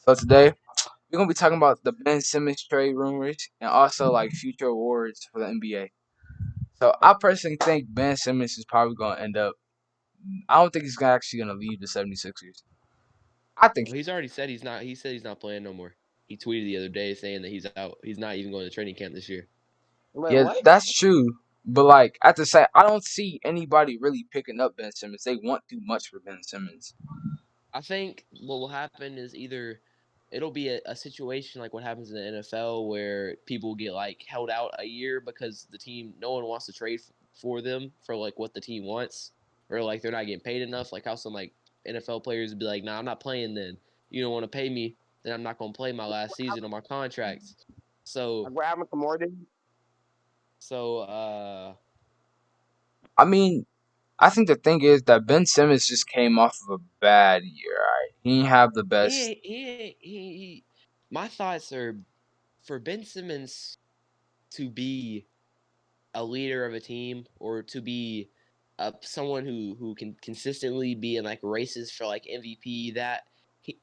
So today we're gonna be talking about the Ben Simmons trade rumors and also like future awards for the NBA. So I personally think Ben Simmons is probably gonna end up. I don't think he's actually gonna leave the 76ers. I think, Well, he's already said he's not. He said he's not playing no more. He tweeted the other day saying that he's out. He's not even going to training camp this year. Wait, yeah, what? that's true. But like at the same, I don't see anybody really picking up Ben Simmons. They want too much for Ben Simmons. I think what will happen is either it'll be a situation like what happens in the NFL where people get like held out a year because the team no one wants to trade for them for like what the team wants, or like they're not getting paid enough. Like how some like NFL players would be like, "Nah, I'm not playing. Then you don't want to pay me. Then I'm not going to play my last season on my contract." So Like what happened to Morton? so. I mean, I think the thing is that Ben Simmons just came off of a bad year. Right, he didn't have the best. He my thoughts are for Ben Simmons to be a leader of a team or to be someone who can consistently be in like races for like MVP. That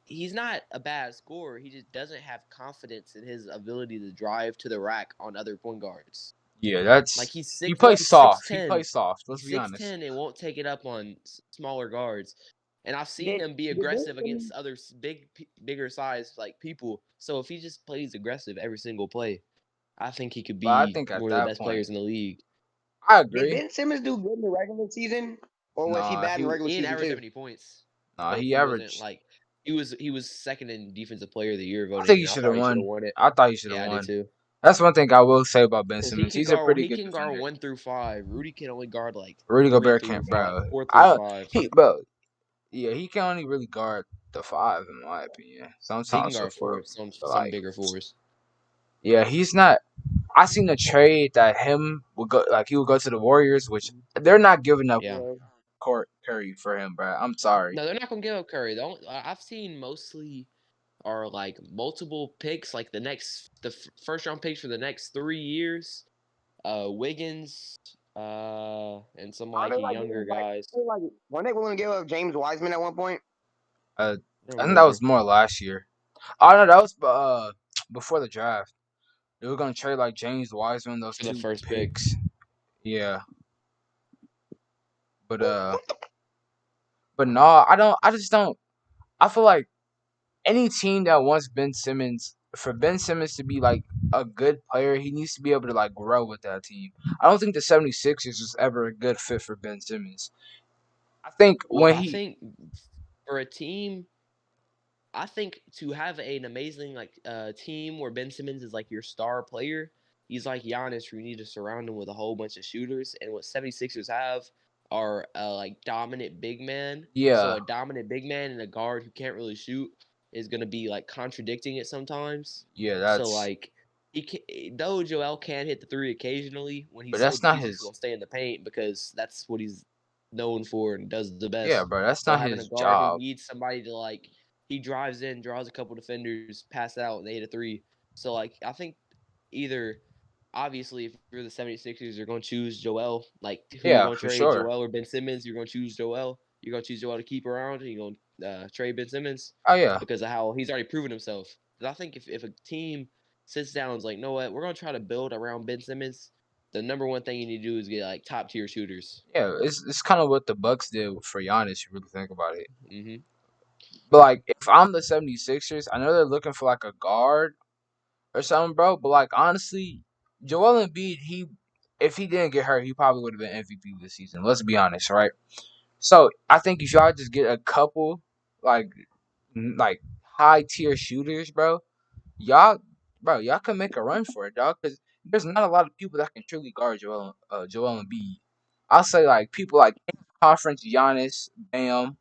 he's not a bad scorer. He just doesn't have confidence in his ability to drive to the rack on other point guards. Yeah, Like that's he's he six plays he's six soft. He ten. plays soft. Let's He's be six honest. ten and won't take it up on smaller guards. And I've seen Did him be did Ben aggressive against Simmons, other bigger size like people. So if he just plays aggressive every single play, I think he could But I be think at one of the that best point, players in the league. I did agree. Ben Simmons do good in the regular season, or was he Nah, bad in the regular He didn't season average too? 70 points, nah, but he he wasn't averaged. like he was second in defensive player of the year I think voting, he and I should have thought he should have won. won it. I thought he should have Yeah, I did won. too. That's one thing I will say about Ben Because Simmons. He's a pretty he good can guard defender. 1 through 5. Rudy can only guard like Rudy three Gobert through can't, five, bro. four I through don't. five. Bro. Yeah, he can only really guard the five, in my opinion. He can Sometimes the guard four, four, some but some like, bigger fours. yeah, he's not. I seen a trade that him would go like he would go to the Warriors, which they're not giving up Yeah. Yeah. Court Curry for him, bro. I'm sorry. No, they're not gonna give up Curry. I've seen mostly are like multiple picks, like the first round picks for the next 3 years. Wiggins, and some Are like they like younger giving like guys. weren't they willing to give up James Wiseman at one point? Uh, I don't I think that remember was more last year. Oh no, that was before the draft. They were gonna trade like James Wiseman, those for the two first pick. picks. Yeah, but What, uh, what the, but no, I don't. I just don't. I feel like any team that wants Ben Simmons, for Ben Simmons to be like a good player, he needs to be able to like grow with that team. I don't think the 76ers was ever a good fit for Ben Simmons. I think Well, when I he, think for a team, I think to have an amazing like team where Ben Simmons is like your star player, he's like Giannis, where you need to surround him with a whole bunch of shooters. And what 76ers have are like dominant big man. So yeah, a dominant big man and a guard who can't really shoot is gonna be like contradicting it sometimes. yeah, So that's, like he can, though Joel can hit the three occasionally when but he's so that's not he's just his, gonna stay in the paint because that's what he's known for and does the yeah, best. bro, that's So not having a his guard who job. needs somebody to like he drives in, draws a couple defenders, pass out, and they hit a three. So like I think either obviously if you're the 76ers, you're gonna choose Joel. Like who you're Yeah, gonna for trade, sure. Joel or Ben Simmons, you're gonna choose Joel. You're gonna choose Joel to keep around, and you're gonna trade Ben Simmons Oh yeah, because of how he's already proven himself. Because I think if a team sits down and is like, know what, we're gonna try to build around Ben Simmons, the number one thing you need to do is get like top tier shooters. yeah, it's kind of what the Bucks did for Giannis. If you really think about it. Hmm. But like, if I'm the 76ers, I know they're looking for like a guard or something, bro. But like, honestly, Joel Embiid, he if he didn't get hurt, he probably would have been MVP this season. Let's be honest, right? So I think if y'all just get a couple like like high tier shooters, bro, y'all, y'all can make a run for it, dog. Because there's not a lot of people that can truly guard Joel Embiid. I'll say like people like conference Giannis, Bam,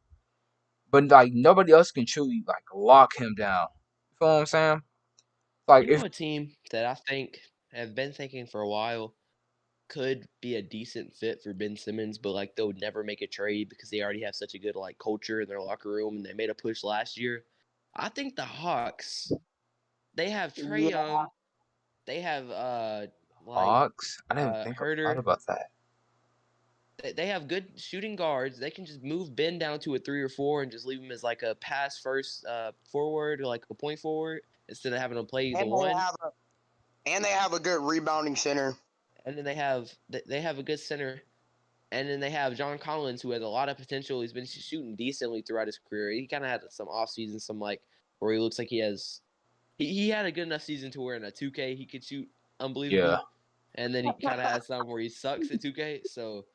but like nobody else can truly like lock him down. You feel what I'm saying? Like You if know, a team that I think have been thinking for a while could be a decent fit for Ben Simmons, but like they'll never make a trade because they already have such a good like culture in their locker room and they made a push last year. I think the Hawks, they have Trey yeah, Young, they have like Hawks, I didn't think thought Herder, about that. they have good shooting guards. They can just move Ben down to a 3 or 4 and just leave him as like a pass first forward or like a point forward instead of having him play the And one. they have a good rebounding center. And then they have a good center. And then they have John Collins, who has a lot of potential. He's been shooting decently throughout his career. He kind of had some off season, some like where he looks like he has. He had a good enough season to where in a 2K he could shoot Yeah. unbelievably, and then he kind of has some where he sucks at 2K. So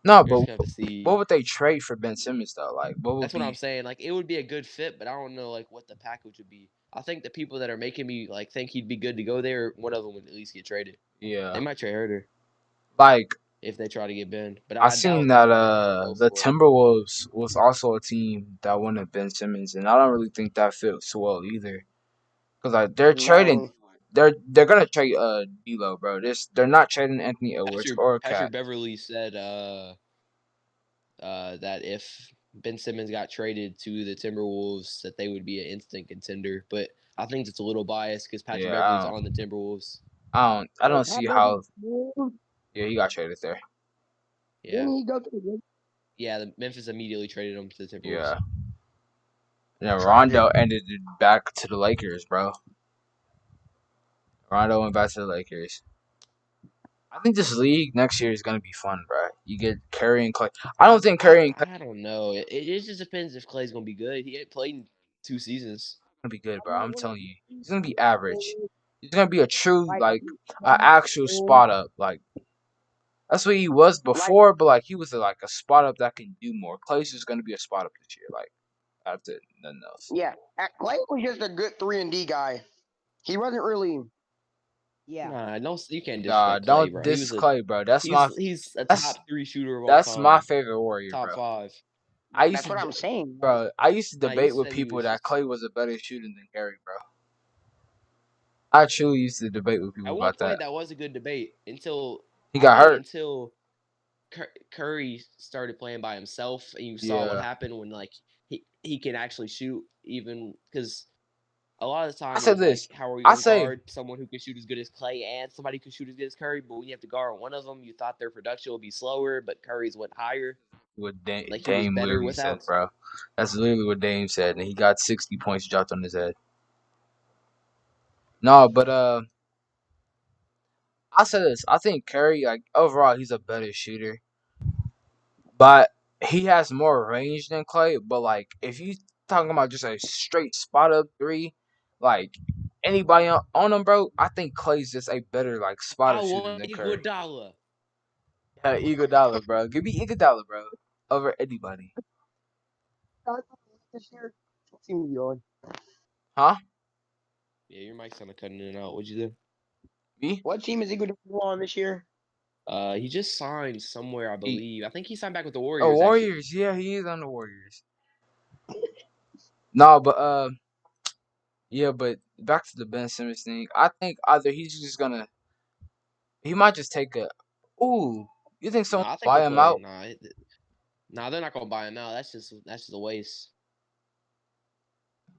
No, we're just but gonna have to see. what would they trade for Ben Simmons though? Like, what would That's what I'm be? saying. Like it would be a good fit, but I don't know like what the package would be. I think the people that are making me like think he'd be good to go there, one of them would at least get traded. They Yeah. might trade Herder Like, if they try to get Ben, but I I seen doubt that's that what they're gonna go the for. Timberwolves was also a team that wanted Ben Simmons, and I don't really think that fits well either. Cause like they're trading, No. they're gonna trade D'Lo, bro. They're not trading Anthony Edwards or Patrick Cat. Beverly said that if Ben Simmons got traded to the Timberwolves, that they would be an instant contender. But I think it's a little biased because Patrick Yeah, Beverly's on the Timberwolves. I Well, don't Pat see Beverly, how. Yeah, he got traded there. Yeah, didn't he go to the yeah. The Memphis immediately traded him to the Timberwolves. Yeah, and then tragic? Rondo ended it back to the Lakers, bro. Rondo went back to the Lakers. I think this league next year is gonna be fun, bro. You get Curry and Clay. I don't think Curry and Clay I don't know. It just depends if Clay's gonna be good. He ain't played in 2 seasons. gonna be good, I bro. mean, I'm what telling you, he's he's gonna be average. He's gonna be a true like, like an actual spot up. Like that's what he was like, before, but like he was like a spot up that can do more. Clay's just gonna be a spot up this year. Like after nothing else. yeah. Clay was just a good 3-and-D guy. He wasn't really. Yeah. Nah, no, you can't Nah, disrespect Clay, don't bro. He diss was a Clay, bro. he's a That's top 3 shooter of all that's my time, favorite warrior, top bro. five. I used That's to, what I'm saying. bro. I used to Nah, you debate with said he people was that just Clay was a better shooter than Curry, bro. I truly used to debate with people at one about point that. that was a good debate until He I got think hurt. until Curry started playing by himself, and you saw what Yeah, happened when like he can actually shoot even because a lot of the I time it said was like this. how are we I going to say guard someone who can shoot as good as Clay and somebody who can shoot as good as Curry, but when you have to guard one of them, you thought their production would be slower, but Curry's went higher, what like he was Dame better literally said, without. bro. That's literally what Dame said, and he got 60 points dropped on his head. No, but I said this. I think Curry, like overall, he's a better shooter, but he has more range than Clay. But like, if you talking about just a straight spot up three, like anybody on him, bro, I think Clay's just a better like spot I up shooter want than Curry. Iguodala. Iguodala, bro. Give me Iguodala, bro, over anybody. This year, what team is he on? Huh? Yeah, your mic's kind of cutting in and out. What'd you do? Me? What team is he going to be on this year? He just signed somewhere, I He, believe. I think he signed back with the oh, Warriors actually. Warriors. Yeah, he is on the Warriors. No, but yeah, but back to the Ben Simmons thing. I think either he's just gonna, he might just take a. Ooh, you think No, someone I think buy they'll him play. out? Nah, they're not gonna buy him out. That's just a waste.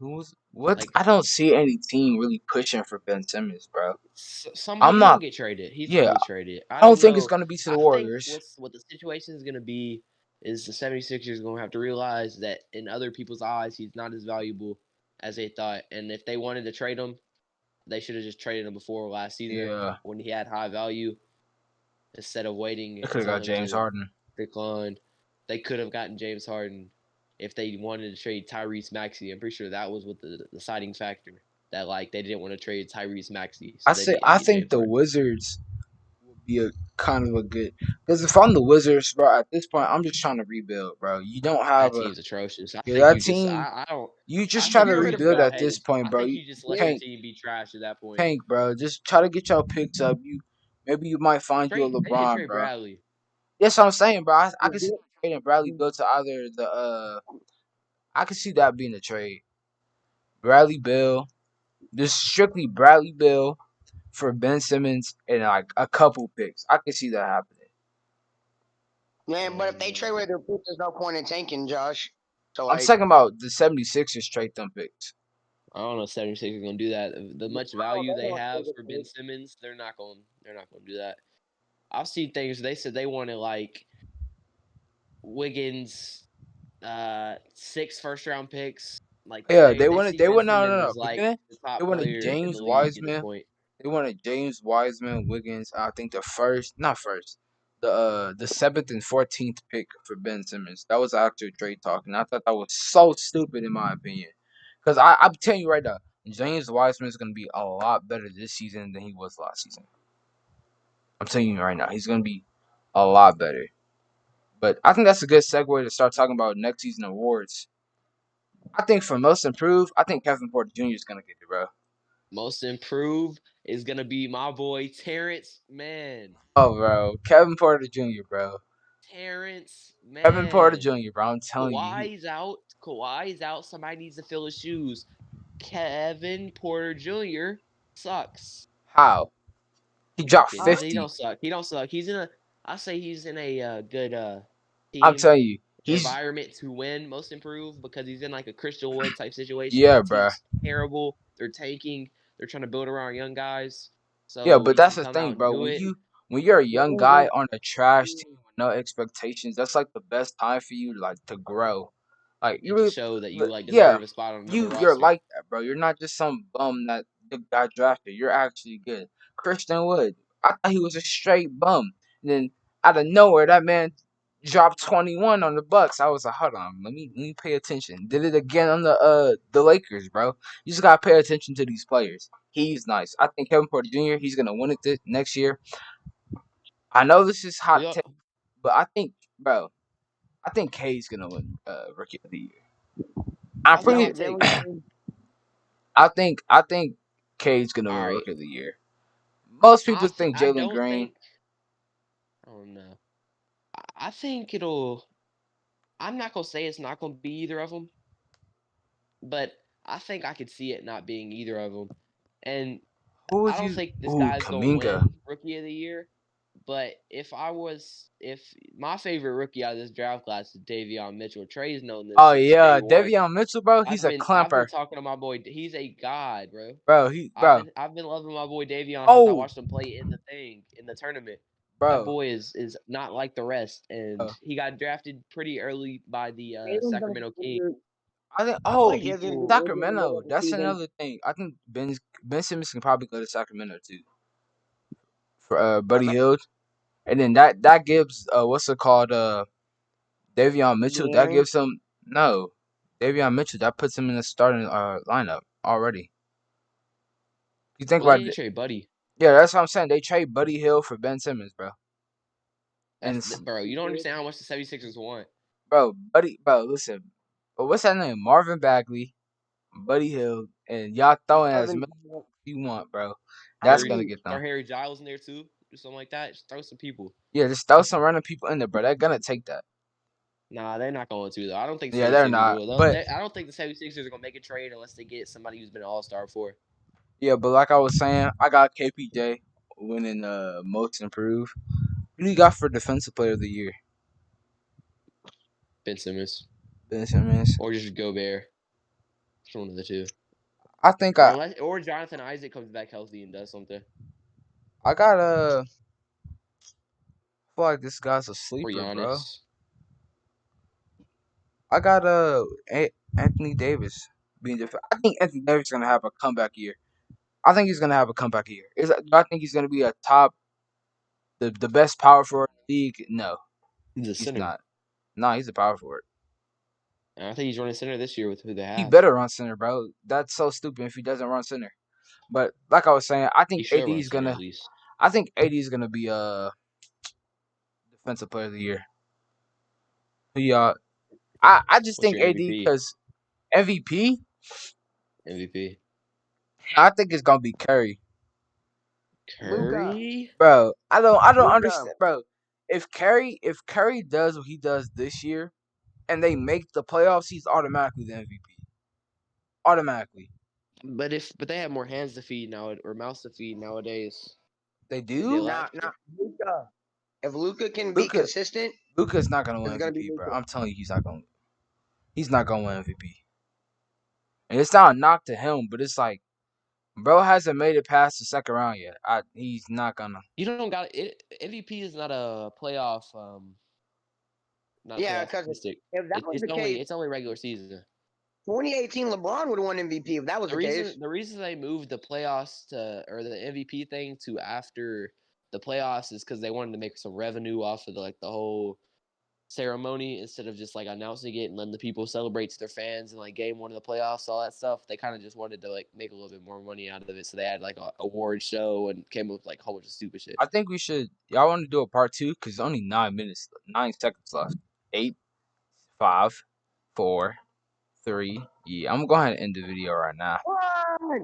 Who's what? Like I don't see any team really pushing for Ben Simmons, bro. somebody I'm he'll not. get traded. He's gonna Yeah, get traded. I I don't don't think it's know. gonna be to the I think Warriors. what the situation is gonna be is the 76ers gonna have to realize that in other people's eyes he's not as valuable as they thought. And if they wanted to trade him, they should have just traded him before last season Yeah, when he had high value instead of waiting they could have until got him James to Harden. decline. They could have gotten James Harden if they wanted to trade Tyrese Maxey. I'm pretty sure that was what the deciding factor. That like they didn't want to trade Tyrese Maxey, so they didn't I get think James the Harden. Wizards would be a kind of a good because if I'm the Wizards, bro, at this point I'm just trying to rebuild, bro. You don't have That a team's atrocious. I yeah think that you just team. I don't You I just try think to Get you rid of just rebuild go at ahead this and point, I bro. think You you just let your Wiggins. team be trash at that point. tank, bro. Just try to get your picks up. You maybe you might find you a They need to LeBron, trade bro. Bradley. That's what I'm saying, bro. I can see Get- trading Bradley Bill to either the I can see that being a trade. Bradley Bill, just strictly Bradley Bill for Ben Simmons and like a couple picks. I can see that happening. Man, but if they trade Um, away their picks, there's no point in tanking, Josh. So I'm like, talking about the 76ers trade them picks. I don't know if 76 are gonna do that. The much oh, value they they don't trade have their for Ben picks. Simmons, they're not gonna do that. I've seen things they said they wanted like Wiggins, 6 first-round picks. Like Yeah, they wanted see they Ben went no no Simmons no as like beginning. the They top wanted player in the James league at this Wiseman. point. They wanted James Wiseman, Wiggins. I think the first, not first, the 7th and 14th pick for Ben Simmons. That was after trade talk, and I thought that was so stupid in my opinion. Because I'm telling you right now, James Wiseman is going to be a lot better this season than he was last season. I'm telling you right now, he's going to be a lot better. But I think that's a good segue to start talking about next season awards. I think for most improved, I think Kevin Porter Jr. is going to get it, bro. Most improved is gonna be my boy Terrence Mann. Oh, bro. Kevin Porter Jr., bro. Terrence Kevin Porter Mann. Jr., bro. I'm telling you. Kawhi's out. Kawhi's out. Somebody needs to fill his shoes. Kevin Porter Jr. sucks. How? He dropped He 50. don't suck. He don't suck. He's in a. I say he's in a good I'm team telling you. He's, environment to win most improved because he's in like a Christian Wood type situation. yeah, That bro. team's terrible. They're tanking. They're trying to build around young guys. Yeah, So but he that's can the come thing, out and bro. do it. When you're a young Portland guy went on a trash to team with no expectations, that's like the best time for you like to grow. Like you And to really, show that you like yeah, deserve a spot on the you're roster. like that, bro. You're not just some bum that got drafted. You're actually good. Christian Wood, I thought he was a straight bum. And then out of nowhere, that man dropped 21 on the Bucks. I was like, hold on, let me pay attention. Did it again on the Lakers, bro. You just gotta pay attention to these players. He's nice. I think Kevin Porter Jr. He's gonna win it next year. I know this is hot Yeah, take, but I think, bro, I think K's gonna win Rookie of the Year. I'm that's a pretty. hot Damian take. Lillard. I think K's gonna All win right. Rookie of the Year. Most people think I Jalen don't Green. think. I don't know. I think it'll. I'm not gonna say it's not gonna be either of them, but I think I could see it not being either of them. And Who I would don't you? think this Ooh, guy's gonna Kaminga. win Rookie of the Year. But if my favorite rookie out of this draft class is Davion Mitchell, Trey's known this Oh since day yeah, one. Davion Mitchell, bro. He's a I've been clamper, talking to my boy. He's a god, bro. bro. Bro. I've been loving my boy Davion since I Oh, watched him play in the tournament. That bro. boy is not like the rest, and bro. he got drafted pretty early by the Jalen's gonna Sacramento Kings. figure. I think. I feel Oh, like Jalen's gonna be People, really good in the middle Sacramento. of the That's season. another thing. I think Ben Simmons can probably go to Sacramento too for Buddy Okay. Hield, and then that gives what's it called Davion Mitchell. That De'Aaron. gives him no Davion Mitchell. That puts him in the starting lineup already. You think well, they about didn't it? trade Buddy. Yeah, that's what I'm saying. They trade Buddy Hill for Ben Simmons, bro. And That's bro. You don't understand how much the 76ers want. bro, listen. But what's that name? Marvin Bagley, Buddy Hill, and y'all throwing as Irvin. much you want, bro. That's Harry gonna Irvin. get Throw them. Harry Giles in there too, do something like that. Just throw some people. Yeah, just throw some random people in there, bro. They're gonna take that. Nah, they're not going to though. I don't think the Yeah, they're 76ers not. will. But I don't think the 76ers are gonna make a trade unless they get somebody who's been an all-star before. yeah, but like I was saying, I got KPJ winning most improved. Who do you got for defensive player of the year? Ben Simmons Ben Simmons. or just Gobert. Just one of the two. I think Or Jonathan Isaac comes back healthy and does something. I got I feel like this guy's a Or sleeper, bro. Giannis. I got Anthony Davis being I think Anthony Davis is gonna have a comeback year. I think he's gonna have a comeback year. Do I think he's gonna be a top the best power forward in the league? No, He's a he's center. not. No, he's a power forward. And I think he's running center this year with who they He have. better run center, bro. That's so stupid if he doesn't run center. But like I was saying, I He think should AD run is center at gonna. least. I think AD is gonna be defensive player of the year. He I just What's think your AD MVP? because MVP. MVP. I think it's gonna be Curry, Luca. Curry? bro. I don't Luca. understand, bro. If Curry does what he does this year and they make the playoffs, he's automatically the MVP. Automatically. But they have more hands to feed now or mouths to feed nowadays. They They did do. Nah, last nah. year. Luca. If Luca can be Luca consistent, Luca's not gonna win it's gonna be MVP, bro. Luca. I'm telling you, he's not gonna win MVP. And it's not a knock to him, but it's like, bro hasn't made it past the second round yet. He's not gonna. You don't got it. MVP is not a playoff not Yeah, playoff because statistic. if that was It's the only case, it's only regular season. 2018 LeBron would have won MVP if that was The the case. reason they moved the playoffs to or the MVP thing to after the playoffs is because they wanted to make some revenue off of the whole ceremony instead of just like announcing it and letting the people celebrate to their fans and like game one of the playoffs, all that stuff. They kind of just wanted to like make a little bit more money out of it, so they had like a award show and came up with like a whole bunch of stupid shit. I think we should. Y'all want to do a part two? Cause only 9 minutes, 9 seconds left. 8, 5, 4, 3. Yeah, I'm going to end the video right now. What?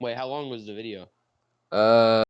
Wait, how long was the video? Uh.